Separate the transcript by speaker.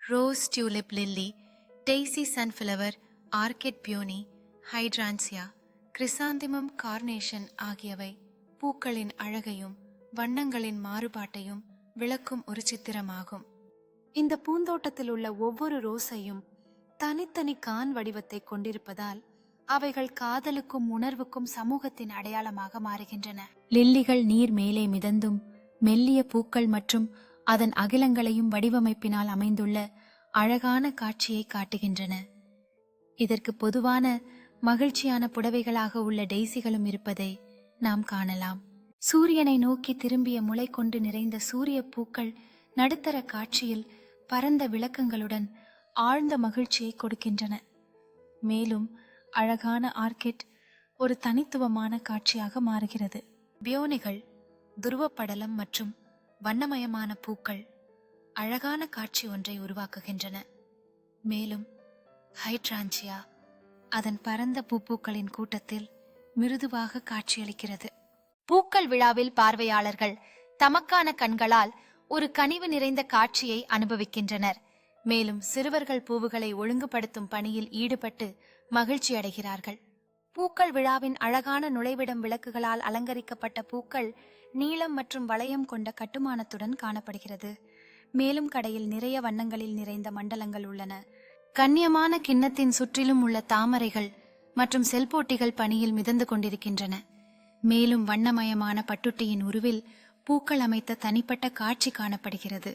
Speaker 1: Rose tulip lily, daisy sunflower, orchid peony, hydrangea, chrysanthemum, carnation ஆகியவை பூக்களின் அழகையும் வண்ணங்களின் மாறுபாட்டையும் விளக்கும் ஒரு சித்திரமாகும். இந்த பூந்தோட்டத்தில் உள்ள ஒவ்வொரு ரோஸையும் தனித்தனி கான் வடிவத்தை கொண்டிருப்பதால் அவைகள் காதலுக்கும் உணர்வுக்கும் சமூகத்தின் அடையாளமாக மாறுகின்றன. லில்லிகள் நீர் மேலே மிதந்தும் மெல்லிய பூக்கள் மற்றும் அதன் அகிலங்களையும் வடிவமைப்பினால் அமைந்துள்ள அழகான காட்சியை காட்டுகின்றன. இதற்கு பொதுவான மகிழ்ச்சியான புடவைகளாக உள்ள டெய்சிகளும் இருப்பதை நாம் காணலாம். சூரியனை நோக்கி திரும்பிய முளை கொண்டு நிறைந்த சூரிய பூக்கள் நடுத்தர காட்சியில் பரந்த விளக்கங்களுடன் ஆழ்ந்த மகிழ்ச்சியை கொடுக்கின்றன. மேலும் அழகான ஆர்கிட் ஒரு தனித்துவமான காட்சியாக மாறுகிறது. பியோனிகள், துருவப்படலம் மற்றும் வண்ணமயமான பூக்கள் அழகான காட்சி ஒன்றை உருவாக்குகின்றன. மேலும் ஹைட்ரான்சியா அதன் பரந்த பூக்களின் கூட்டத்தில் மிருதுவாக காட்சியளிக்கிறது. பூக்கள் விழாவில் பார்வையாளர்கள் தமக்கான கண்களால் ஒரு கனிவு நிறைந்த காட்சியை அனுபவிக்கின்றனர். மேலும் சிறுவர்கள் பூவுகளை ஒழுங்குபடுத்தும் பணியில் ஈடுபட்டு மகிழ்ச்சி அடைகிறார்கள். பூக்கள் விழாவின் அழகான நுழைவிடம் விளக்குகளால் அலங்கரிக்கப்பட்ட பூக்கள் நீளம் மற்றும் வளையம் கொண்ட கட்டுமானத்துடன் காணப்படுகிறது. மேலும் கடையில் நிறைய வண்ணங்களில் நிறைந்த மண்டலங்கள் உள்ளன. கண்ணியமான கிண்ணத்தின் சுற்றிலும் உள்ள தாமரைகள் மற்றும் செல்போட்டிகள் பனியில் மிதந்து கொண்டிருக்கின்றன. மேலும் வண்ணமயமான பட்டுட்டியின் உருவில் பூக்கள் அமைத்த தனிப்பட்ட காட்சி காணப்படுகிறது.